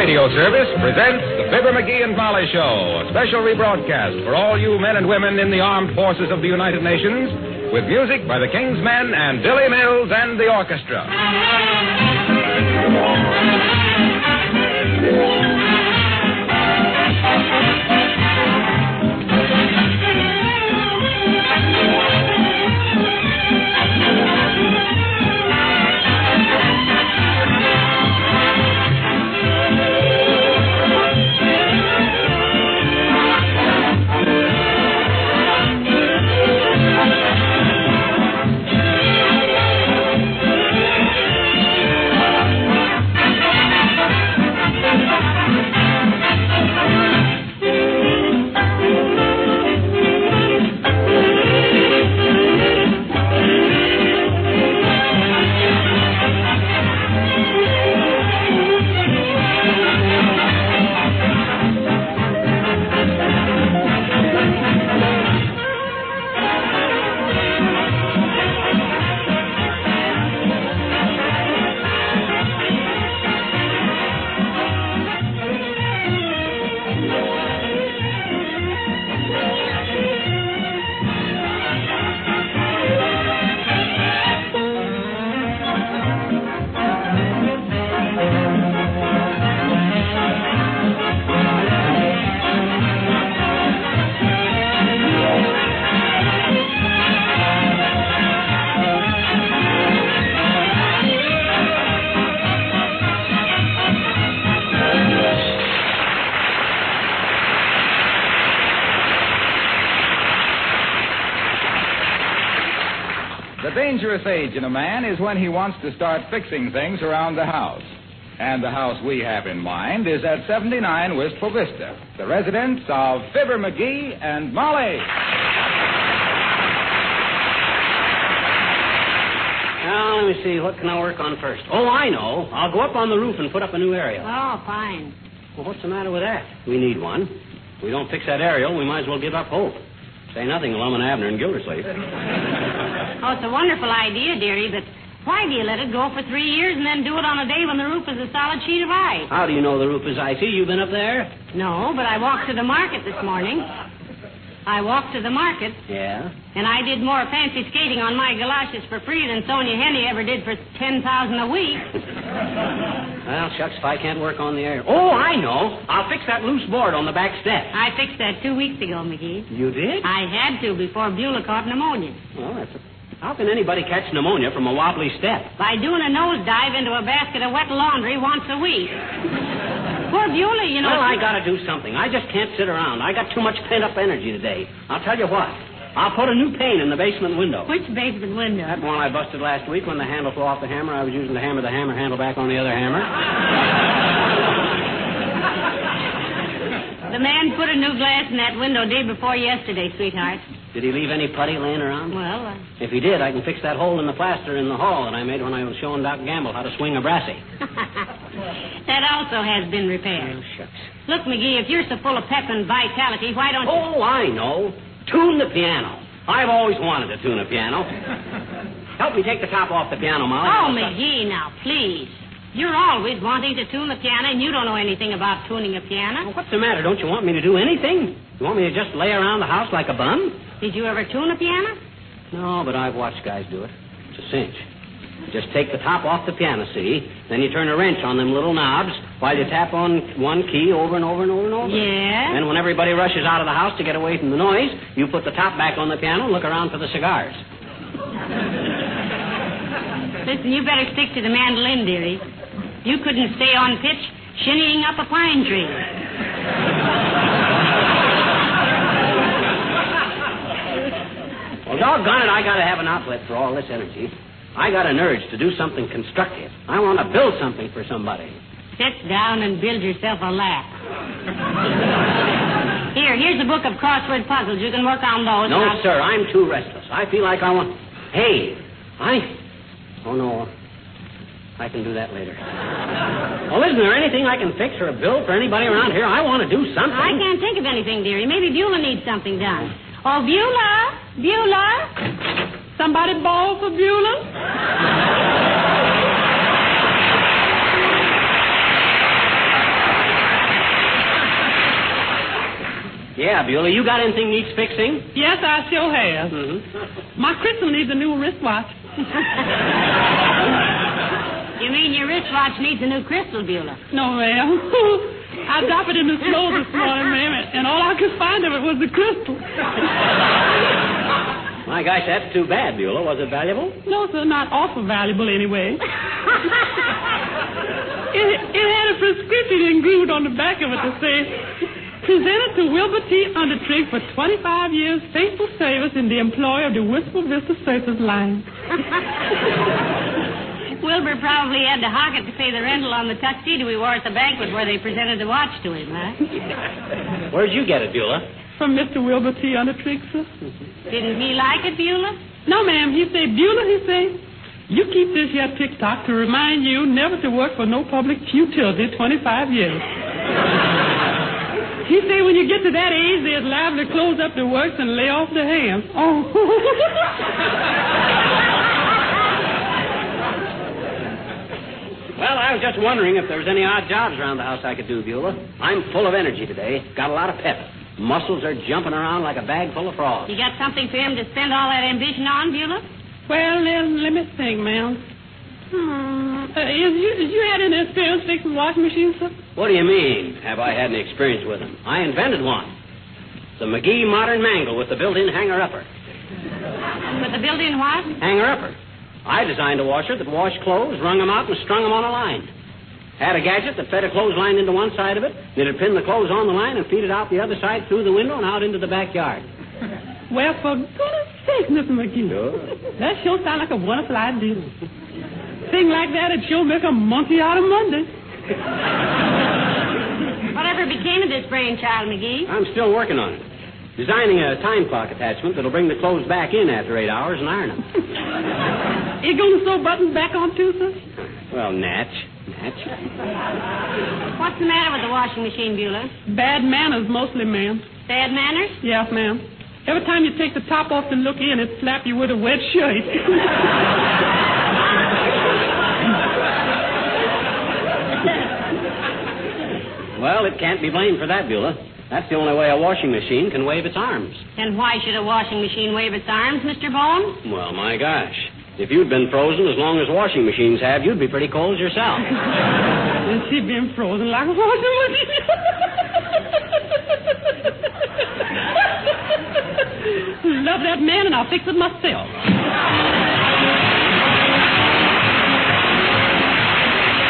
Radio Service presents the Fibber McGee and Molly Show, a special rebroadcast for all you men and women in the armed forces of the United Nations, with music by the King's Men and Billy Mills and the orchestra. The dangerous age in a man is when he wants to start fixing things around the house. And the house we have in mind is at 79 Wistful Vista, the residence of Fibber McGee and Molly. Now, let me see. What can I work on first? Oh, I know. I'll go up on the roof and put up a new aerial. Oh, fine. Well, what's the matter with that? We need one. If we don't fix that aerial, we might as well give up hope. Say nothing of Lum and Abner and Gildersleeve. Oh, it's a wonderful idea, dearie, but why do you let it go for 3 years and then do it on a day when the roof is a solid sheet of ice? How do you know the roof is icy? You been up there? No, but I walked to the market this morning. I walked to the market. Yeah? And I did more fancy skating on my galoshes for free than Sonia Henney ever did for $10,000 a week. Well, shucks, if I can't work on the air. Oh, I know. I'll fix that loose board on the back step. I fixed that 2 weeks ago, McGee. You did? I had to before Beulah caught pneumonia. Well, how can anybody catch pneumonia from a wobbly step? By doing a nosedive into a basket of wet laundry once a week. Poor Beulah, you know. Well, I gotta do something. I just can't sit around. I got too much pent-up energy today. I'll tell you what. I'll put a new pane in the basement window. Which basement window? That one I busted last week when the handle flew off the hammer. I was using to hammer the hammer handle back on the other hammer. The man put a new glass in that window day before yesterday, sweetheart. Did he leave any putty laying around? Well, If he did, I can fix that hole in the plaster in the hall that I made when I was showing Doc Gamble how to swing a brassy. That also has been repaired. Oh, shucks. Look, McGee, if you're so full of pep and vitality, why don't you... Oh, I know. Tune the piano. I've always wanted to tune a piano. Help me take the top off the piano, Molly. Oh, McGee, now, please. You're always wanting to tune the piano, and you don't know anything about tuning a piano. Well, what's the matter? Don't you want me to do anything? You want me to just lay around the house like a bum? Did you ever tune a piano? No, but I've watched guys do it. It's a cinch. You just take the top off the piano, see? Then you turn a wrench on them little knobs while you tap on one key over and over and over and over. Yeah? Then when everybody rushes out of the house to get away from the noise, you put the top back on the piano and look around for the cigars. Listen, you better stick to the mandolin, dearie. You couldn't stay on pitch shinnying up a pine tree. Well, doggone it, I gotta have an outlet for all this energy. I got an urge to do something constructive. I want to build something for somebody. Sit down and build yourself a lap. Here's a book of crossword puzzles. You can work on those. No, sir, I'm too restless. I feel like I want... Hey, Oh, no. I can do that later. Well, isn't there anything I can fix or build for anybody around here? I want to do something. I can't think of anything, dearie. Maybe Beulah needs something done. Oh, Beulah! Somebody bawl for Beulah? Yeah, Beulah, you got anything needs fixing? Yes, I sure have. Mm-hmm. My crystal needs a new wristwatch. You mean your wristwatch needs a new crystal, Beulah? No, ma'am. I dropped it in the snow this morning, ma'am, and all I could find of it was the crystal. My gosh, that's too bad, Beulah. Was it valuable? No, sir, not awful valuable anyway. It had a prescription engraved on the back of it to say, presented to Wilbur T. Undertrig for 25 years faithful service in the employ of the Wistful Vista Service Line. Wilbur probably had to hock it to pay the rental on the tuxedo we wore at the banquet where they presented the watch to him, huh? Where'd you get it, Beulah? From Mr. Wilbur T. Undertrig, sir. Didn't he like it, Beulah? No, ma'am. He said, Beulah, he said, you keep this here tick-tock to remind you never to work for no public utility 25 years. He said when you get to that age, they're liable to close up the works and lay off their hands. Oh. Well, I was just wondering if there was any odd jobs around the house I could do, Beulah. I'm full of energy today. Got a lot of pep. Muscles are jumping around like a bag full of frogs. You got something for him to spend all that ambition on, Beulah? Well, let me think, ma'am. You had any experience fixing washing machines, sir? What do you mean, have I had any experience with them? I invented one. The McGee modern mangle with the built-in hanger-upper. With the built-in what? Hanger-upper. I designed a washer that washed clothes, wrung them out, and strung them on a line. Had a gadget that fed a clothesline into one side of it, then it'd pin the clothes on the line and feed it out the other side through the window and out into the backyard. Well, for goodness sake, Mr. McGee. Sure. That sure sounds like a wonderful idea. Thing like that, it sure make a monkey out of Monday. Whatever became of this brainchild, McGee? I'm still working on it. Designing a time clock attachment that'll bring the clothes back in after 8 hours and iron them. You going to sew buttons back on, too, sir? Well, Natch. What's the matter with the washing machine, Beulah? Bad manners mostly, ma'am. Bad manners? Yes, ma'am. Every time you take the top off to look in, it slap you with a wet shirt. Well, it can't be blamed for that, Beulah. That's the only way a washing machine can wave its arms. And why should a washing machine wave its arms, Mr. Bones? Well, my gosh. If you'd been frozen as long as washing machines have, you'd be pretty cold yourself. And she'd been frozen like a washing machine. Love that man, and I'll fix it myself.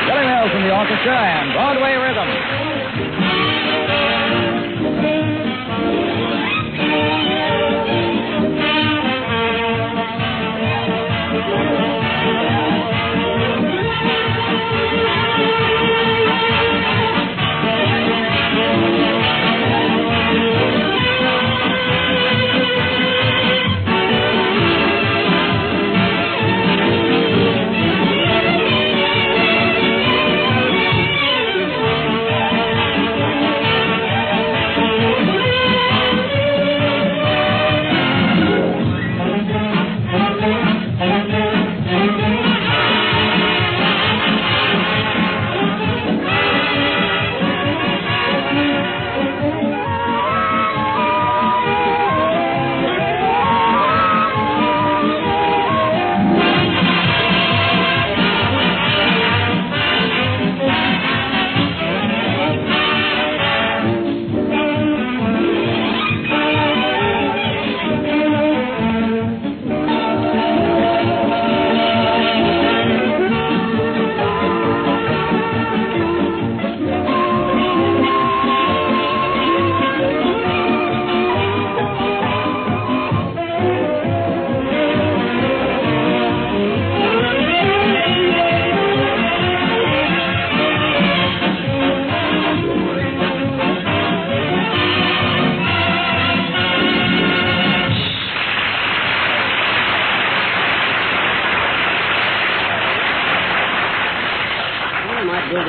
Billy Mills from the orchestra and Broadway Rhythm.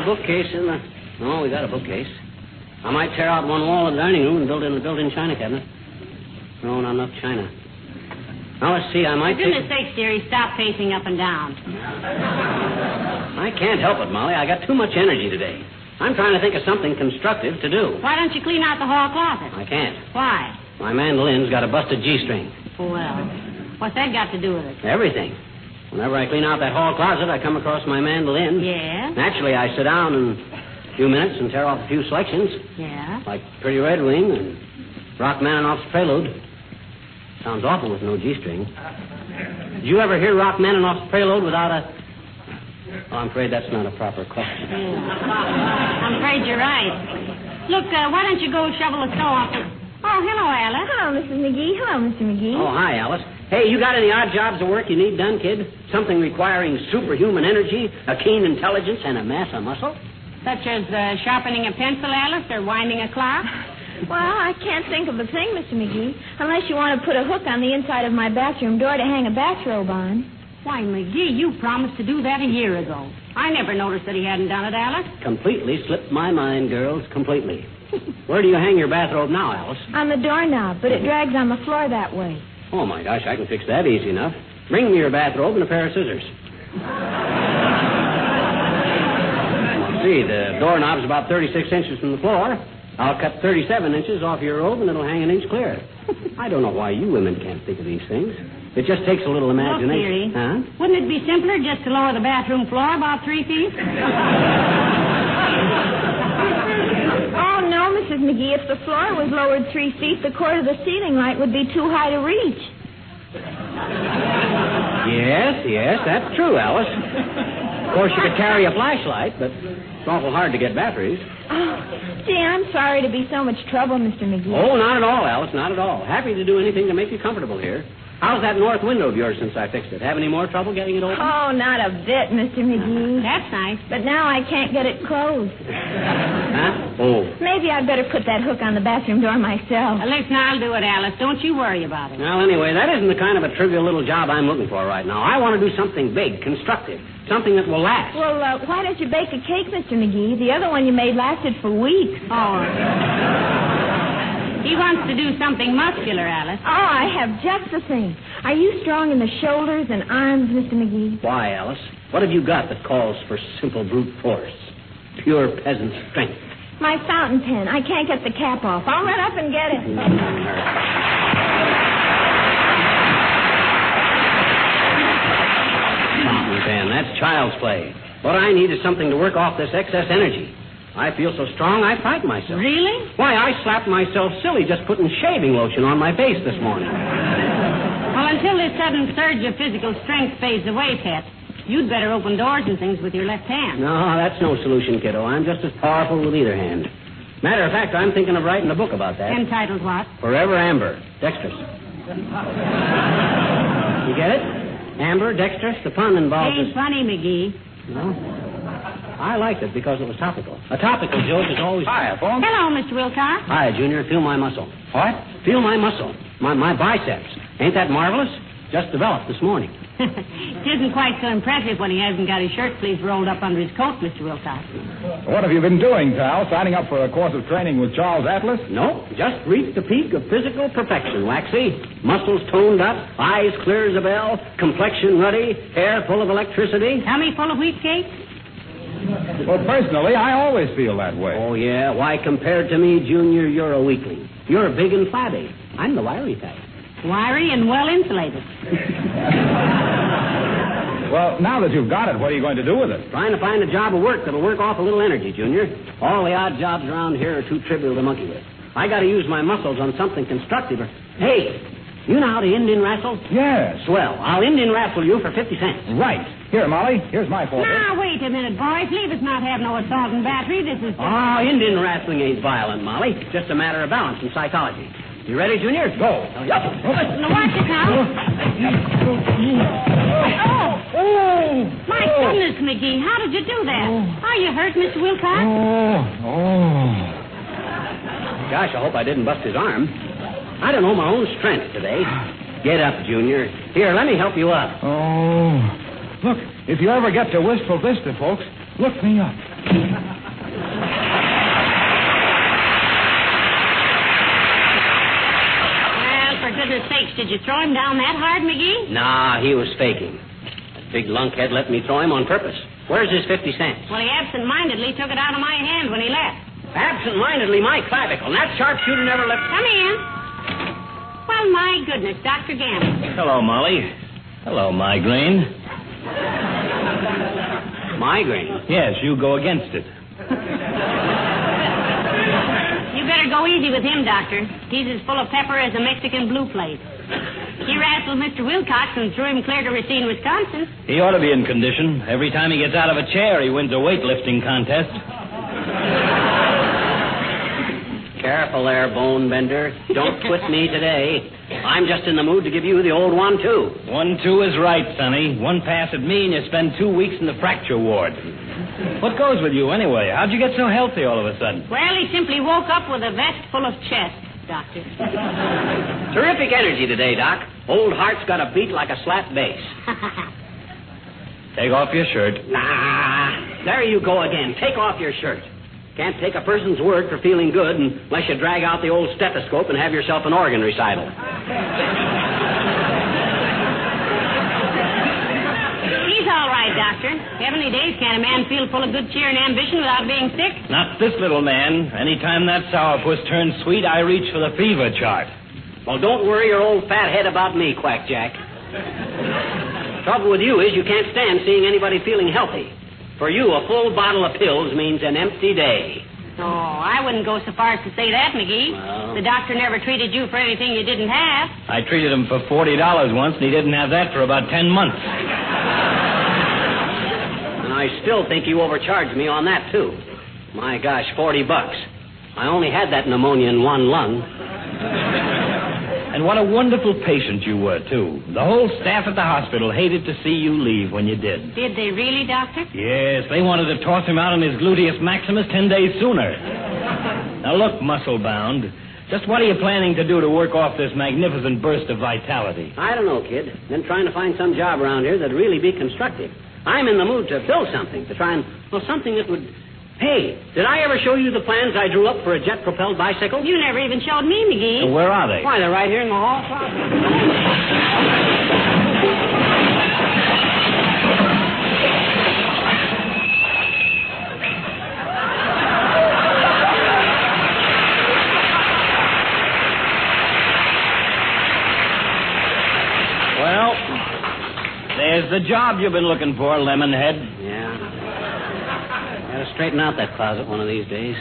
Bookcase in the... No, we got a bookcase. I might tear out one wall of the dining room and build in a built-in china cabinet. No, not enough china. Now, let's see, I might For goodness sakes, dearie, stop pacing up and down. I can't help it, Molly. I got too much energy today. I'm trying to think of something constructive to do. Why don't you clean out the hall closet? I can't. Why? My mandolin's got a busted G-string. Well, what's that got to do with it? Everything. Whenever I clean out that hall closet, I come across my mandolin. Yeah? Naturally, I sit down in a few minutes and tear off a few selections. Yeah? Like Pretty Red Wing and Rachmaninoff's Prelude. Sounds awful with no G-string. Did you ever hear Rachmaninoff's Prelude without a... Oh, I'm afraid that's not a proper question. Yeah. I'm afraid you're right. Look, why don't you go shovel the snow off the... Oh, hello, Alice. Hello, Mrs. McGee. Hello, Mr. McGee. Oh, hi, Alice. Hey, you got any odd jobs of work you need done, kid? Something requiring superhuman energy, a keen intelligence, and a mass of muscle? Such as sharpening a pencil, Alice, or winding a clock? Well, I can't think of a thing, Mr. McGee, unless you want to put a hook on the inside of my bathroom door to hang a bathrobe on. Why, McGee, you promised to do that a year ago. I never noticed that he hadn't done it, Alice. Completely slipped my mind, girls, completely. Where do you hang your bathrobe now, Alice? On the doorknob, but it drags on the floor that way. Oh, my gosh, I can fix that easy enough. Bring me your bathrobe and a pair of scissors. See, the doorknob's about 36 inches from the floor. I'll cut 37 inches off your robe, and it'll hang an inch clear. I don't know why you women can't think of these things. It just takes a little imagination. Look, dearie, huh? Wouldn't it be simpler just to lower the bathroom floor about 3 feet? Oh, no, Mrs. McGee. If the floor was lowered 3 feet, the cord of the ceiling light would be too high to reach. Yes, that's true, Alice. Of course, you could carry a flashlight, but it's awful hard to get batteries. Oh, gee, I'm sorry to be so much trouble, Mr. McGee. Oh, not at all, Alice, not at all. Happy to do anything to make you comfortable here. How's that north window of yours since I fixed it? Have any more trouble getting it open? Oh, not a bit, Mr. McGee. That's nice. But now I can't get it closed. Huh? Oh. Maybe I'd better put that hook on the bathroom door myself. Listen, I'll do it, Alice. Don't you worry about it. Well, anyway, that isn't the kind of a trivial little job I'm looking for right now. I want to do something big, constructive, something that will last. Well, why don't you bake a cake, Mr. McGee? The other one you made lasted for weeks. Oh. He wants to do something muscular, Alice. Oh, I have just the thing. Are you strong in the shoulders and arms, Mr. McGee? Why, Alice? What have you got that calls for simple brute force? Pure peasant strength. My fountain pen. I can't get the cap off. I'll run up and get it. Fountain pen. That's child's play. What I need is something to work off this excess energy. I feel so strong, I frighten myself. Really? Why, I slapped myself silly just putting shaving lotion on my face this morning. Well, until this sudden surge of physical strength fades away, Pet, you'd better open doors and things with your left hand. No, that's no solution, kiddo. I'm just as powerful with either hand. Matter of fact, I'm thinking of writing a book about that. Entitled what? Forever Amber, dexterous. You get it? Amber, dexterous, the pun involves... Ain't funny, McGee. No? I liked it because it was topical. A topical joke is always... Hi, folks. Hello, Mr. Wilcox. Hi, Junior. Feel my muscle. What? Feel my muscle. My biceps. Ain't that marvelous? Just developed this morning. It isn't quite so impressive when he hasn't got his shirt sleeves rolled up under his coat, Mr. Wilcox. What have you been doing, pal? Signing up for a course of training with Charles Atlas? No, just reached the peak of physical perfection, Waxy. Muscles toned up, eyes clear as a bell, complexion ruddy, hair full of electricity. Tummy full of wheat cakes? Well, personally, I always feel that way. Oh, yeah? Why, compared to me, Junior, you're a weakling. You're big and flabby. I'm the wiry type. Wiry and well insulated. Well, now that you've got it, what are you going to do with it? Trying to find a job of work that'll work off a little energy, Junior. All the odd jobs around here are too trivial to monkey with. I got to use my muscles on something constructive. Hey, you know how to Indian wrestle? Yes. Swell. I'll Indian wrestle you for 50 cents. Right. Here, Molly, here's my fork. Now, wait a minute, boys. Leave us not have no assault and battery. This is... Oh, Indian wrestling ain't violent, Molly. Just a matter of balance and psychology. You ready, Junior? Go. Yup. Now, watch it now. Oh! My goodness, McGee, how did you do that? Are you hurt, Mr. Wilcox? Oh. Gosh, I hope I didn't bust his arm. I don't know my own strength today. Get up, Junior. Here, let me help you up. Oh. Look, if you ever get to Wistful Vista, folks, look me up. Well, for goodness sakes, did you throw him down that hard, McGee? Nah, he was faking. That big lunkhead let me throw him on purpose. Where's his 50 cents? Well, he absent-mindedly took it out of my hand when he left. Absent-mindedly, my clavicle. And that sharpshooter never left... Come in. Well, my goodness, Dr. Gamble. Hello, Molly. Hello, migraine. Migraine? Yes, you go against it. You better go easy with him, Doctor. He's as full of pepper as a Mexican blue plate. He wrestled Mr. Wilcox and threw him clear to Racine, Wisconsin. He ought to be in condition. Every time he gets out of a chair, he wins a weightlifting contest. Careful there, bone bender. Don't quit me today. I'm just in the mood to give you the old 1-2. 1-2 is right, Sonny. One pass at me and you spend 2 weeks in the fracture ward. What goes with you, anyway? How'd you get so healthy all of a sudden? Well, he simply woke up with a vest full of chest, Doctor. Terrific energy today, Doc. Old heart's got a beat like a slap bass. Take off your shirt. Nah, there you go again. Take off your shirt. Can't take a person's word for feeling good unless you drag out the old stethoscope and have yourself an organ recital. He's all right, Doctor. Heavenly days, can a man feel full of good cheer and ambition without being sick? Not this little man. Anytime that sourpuss turns sweet, I reach for the fever chart. Well, don't worry your old fat head about me, Quack Jack. Trouble with you is you can't stand seeing anybody feeling healthy. For you, a full bottle of pills means an empty day. Oh, I wouldn't go so far as to say that, McGee. Well... The doctor never treated you for anything you didn't have. I treated him for $40 once, and he didn't have that for about 10 months. And I still think you overcharged me on that, too. My gosh, $40. I only had that pneumonia in one lung. And what a wonderful patient you were, too. The whole staff at the hospital hated to see you leave when you did. Did they really, Doctor? Yes, they wanted to toss him out on his gluteus maximus 10 days sooner. Now, look, muscle-bound, just what are you planning to do to work off this magnificent burst of vitality? I don't know, kid. Been trying to find some job around here that'd really be constructive. I'm in the mood to build something, to try and, well, something that would... Hey, did I ever show you the plans I drew up for a jet-propelled bicycle? You never even showed me, McGee. So where are they? Why, they're right here in the hall closet. Well, there's the job you've been looking for, Lemonhead. Yeah. Gotta straighten out that closet one of these days.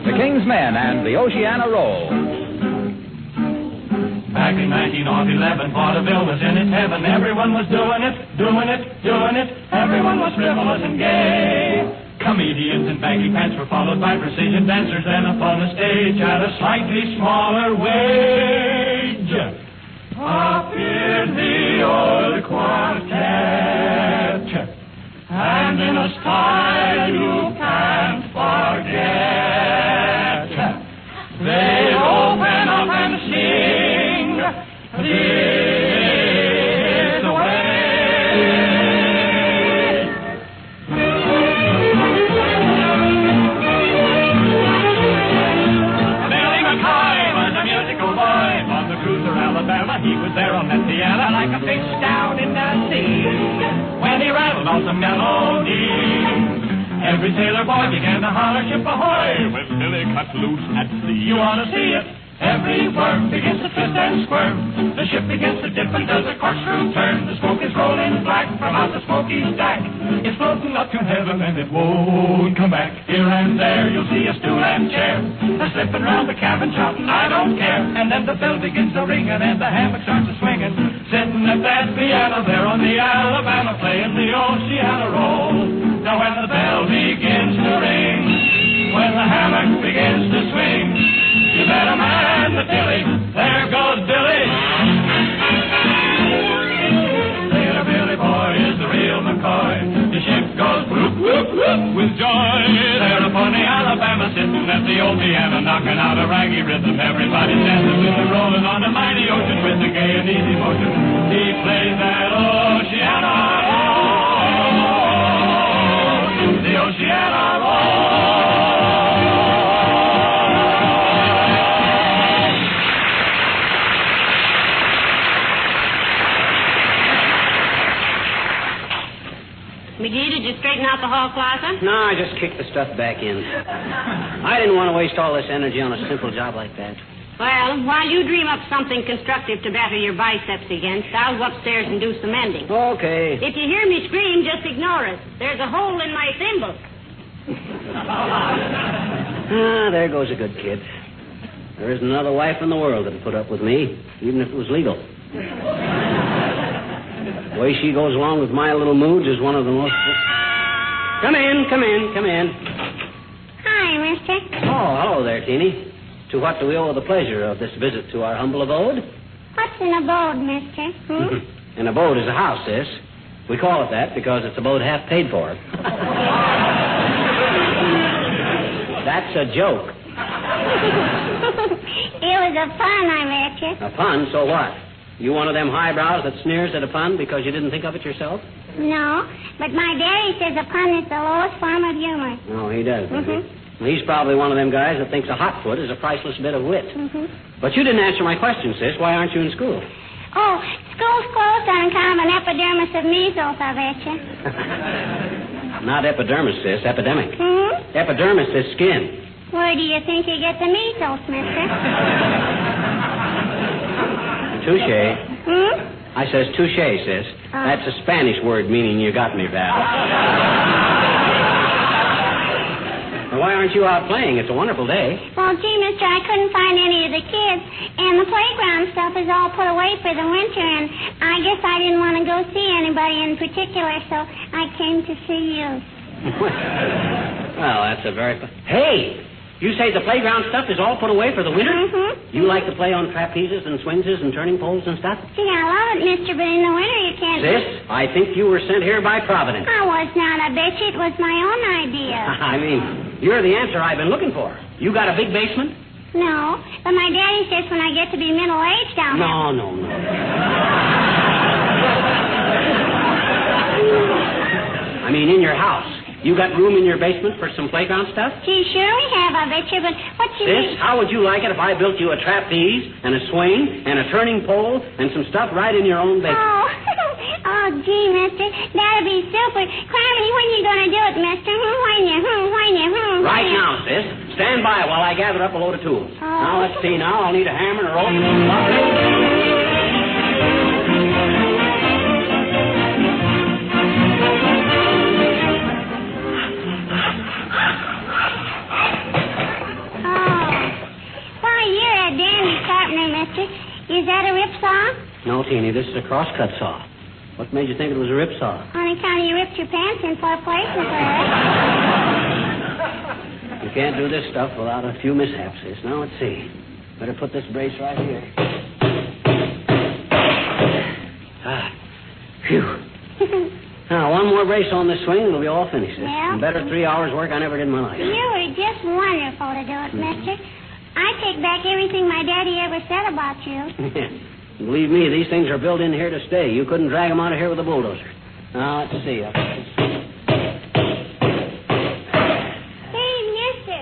The King's Men and the Oceana Roll. Back in 1911, vaudeville was in its heaven. Everyone was doing it, doing it, doing it. Everyone was frivolous and gay. Comedians in baggy pants were followed by precision dancers, then upon the stage at a slightly smaller wage appeared the old quartet, and in a style you can't forget, they open up and sing this way. Alabama, he was there on that piano like a fish down in the sea. When he rattled on some melody, every sailor boy began to holler, ship ahoy, when Billy cut loose at sea. You ought to see it. Every worm begins to twist and squirm. The ship begins to dip and does a corkscrew turn. The smoke is rolling black from out the smoky stack. It's floating up to heaven and it won't come back. Here and there you'll see a stool and chair, a slipping round the cabin shouting, I don't care. And then the bell begins to ringing and the hammock starts to swinging. Sitting at that piano there on the Alabama, playing the Oceana Roll. Now when the bell begins to ring, when the hammock begins to swing, you better man the tilly. There goes Billy. Sailor Billy boy is the real McCoy. The ship goes whoop, whoop, whoop with joy. There upon the Alabama, sitting at the old piano, knocking out a raggy rhythm. Everybody dancing with the rolling on the mighty ocean with a gay and easy motion. He plays that Oceana Roll. The Oceana Roll. huh? No, I just kicked the stuff back in. I didn't want to waste all this energy on a simple job like that. Well, while you dream up something constructive to batter your biceps against, I'll go upstairs and do some mending. Okay. If you hear me scream, just ignore it. There's a hole in my thimble. There goes a good kid. There isn't another wife in the world that'd put up with me, even if it was legal. The way she goes along with my little moods is one of the most... Come in. Hi, mister. Oh, hello there, Teeny. To what do we owe the pleasure of this visit to our humble abode? What's an abode, mister? An abode is a house, sis. We call it that because it's abode half paid for. That's a joke. It was a pun, I bet you. A pun? So what? You one of them highbrows that sneers at a pun because you didn't think of it yourself? No, but my daddy says a pun is the lowest form of humor. Oh, he does, does he? Well, he's probably one of them guys that thinks a hot foot is a priceless bit of wit. But you didn't answer my question, sis. Why aren't you in school? Oh, school's closed on account of an epidermis of measles, I bet you. Not epidermis, sis. Epidemic. Epidermis is skin. Where do you think you get the measles, mister? Touche. I says touche, sis. That's a Spanish word meaning you got me, Val. Well, why aren't you out playing? It's a wonderful day. Well, gee, mister, I couldn't find any of the kids, and the playground stuff is all put away for the winter, and I guess I didn't want to go see anybody in particular, so I came to see you. Well, that's a very... Hey! You say the playground stuff is all put away for the winter? You like to play on trapezes and swingses and turning poles and stuff? Gee, I love it, mister, but in the winter you can't... Sis, I think you were sent here by Providence. I was not. I bet you it was my own idea. I mean, you're the answer I've been looking for. You got a big basement? No, but my daddy says when I get to be middle-aged, I'll have... No. I mean, in your house. You got room in your basement for some playground stuff? Gee, sure we have, I bet you, but what you Sis, how would you like it if I built you a trapeze and a swing and a turning pole and some stuff right in your own basement? Oh, gee, mister, that'd be super. Criminy, when you gonna do it, mister? When? Right now, sis. Stand by while I gather up a load of tools. Now, let's see now. I'll need a hammer and a rope. Is that a ripsaw? No, Teeny, this is a crosscut saw. What made you think it was a ripsaw? On account of you ripped your pants in 4 places, You can't do this stuff without a few mishaps, sis. Now, let's see. Better put this brace right here. Phew. Now, one more brace on this swing and it'll be all finished, sis. Yeah? And better 3 hours work I never did in my life. You were just wonderful to do it, mister. I take back everything my daddy ever said about you. Believe me, these things are built in here to stay. You couldn't drag them out of here with a bulldozer. Now, let's see. Hey, mister.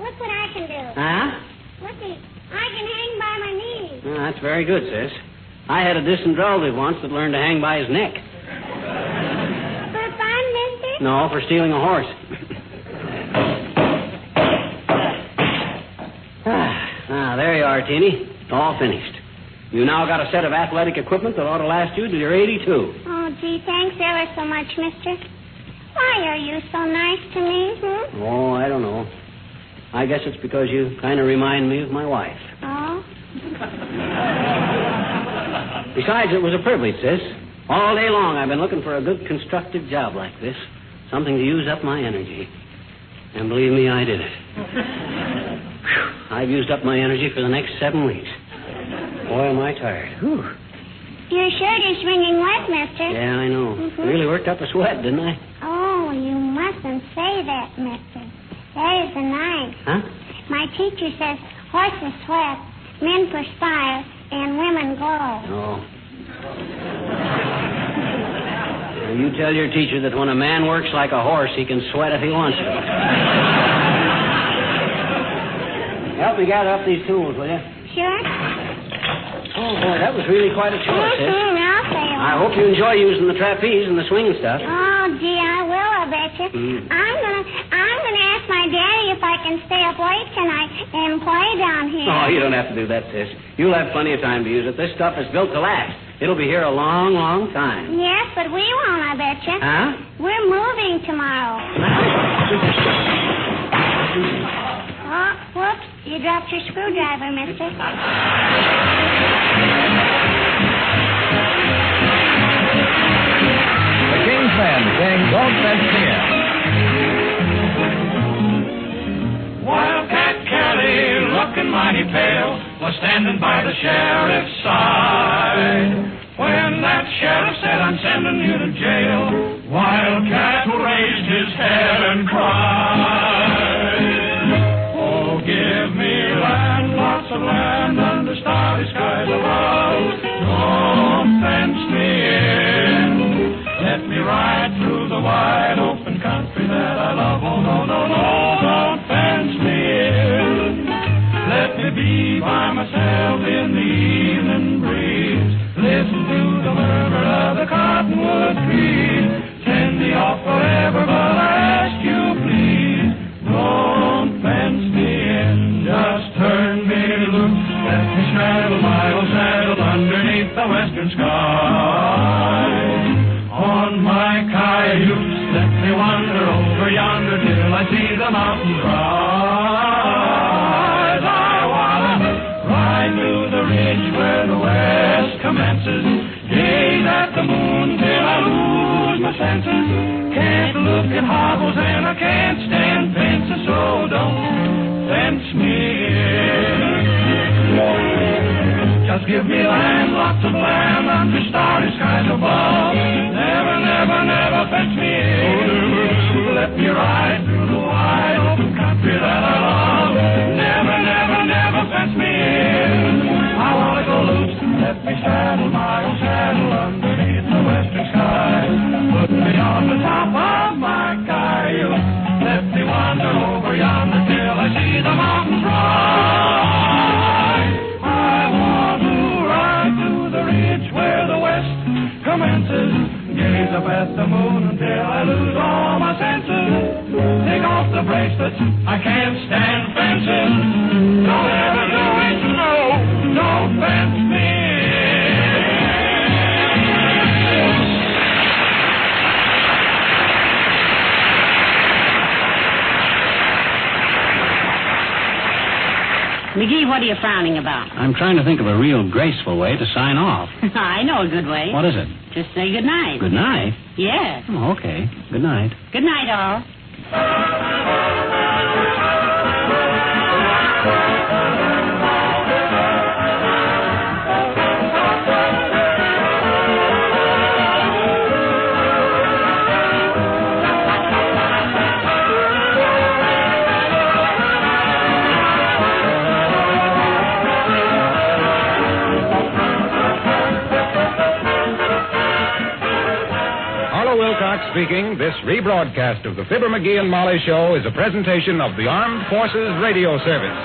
Look what I can do. Huh? Look, I can hang by my knees. That's very good, sis. I had a distant relative once that learned to hang by his neck. For fun, mister? No, for stealing a horse. There you are, Teeny. All finished. You now got a set of athletic equipment that ought to last you till you're 82. Oh, gee, thanks ever so much, mister. Why are you so nice to me, Oh, I don't know. I guess it's because you kind of remind me of my wife. Oh? Besides, it was a privilege, sis. All day long I've been looking for a good constructive job like this. Something to use up my energy. And believe me, I did it. I've used up my energy for the next 7 weeks. Boy, am I tired. Whew. Your shirt is wringing wet, mister. Yeah, I know. Really worked up a sweat, didn't I? Oh, you mustn't say that, mister. That isn't nice. Huh? My teacher says horses sweat, men perspire, and women glow. Oh. Now, you tell your teacher that when a man works like a horse, he can sweat if he wants to. Help me gather up these tools, will you? Sure. Oh, boy, that was really quite a chore, sis. I'll say I hope you enjoy using the trapeze and the swing and stuff. Oh, gee, I will, I bet betcha. I'm gonna ask my daddy if I can stay up late tonight and play down here. Oh, you don't have to do that, sis. You'll have plenty of time to use it. This stuff is built to last. It'll be here a long, long time. Yes, but we won't, I betcha. Huh? We're moving tomorrow. Oh, whoops. You dropped your screwdriver, mister. The King's Men sing Don't Fence Me In. Wildcat Kelly, looking mighty pale, was standing by the sheriff's side. When that sheriff said, I'm sending you to jail, Wildcat raised his head and cried. Oh, give me land, lots of land, under starry skies above. Don't fence me in. Let me ride through the wide open country that I love. Oh, no, no, no, don't fence me in. Let me be by myself in the evening breeze. Listen to the murmur of the cottonwood trees. Send me off forever, but I ask you, please, don't fence me in. Just turn me loose. Let me straddle my old saddle underneath the western sky. On my cayuse, let me wander over yonder till I see the mountains rise. I wanna ride to the ridge where the west commences, gaze at the moon till I lose my senses. Can't look at hobbles and I can't stand fences, so don't fence me in. Just give me land, lots of land under starry skies above. Never, never, never fence me in. Let me ride through the wide open country that I love. Never, never, never fence me in. I want to go loose. Let me saddle my old saddle underneath the western sky. Put me on the top of my cayuse. Let me wander over yonder till I see the mountains rise. I want to ride to the ridge where the west commences. Gaze up at the moon until I lose all my senses. Take off the bracelets, I can't stand fences. Don't ever do it, no, don't fence me. McGee, what are you frowning about? I'm trying to think of a real graceful way to sign off. I know a good way. What is it? Just say good night. Good night? Yes. Oh, okay. Good night. Good night, all. Speaking, this rebroadcast of the Fibber McGee and Molly Show is a presentation of the Armed Forces Radio Service.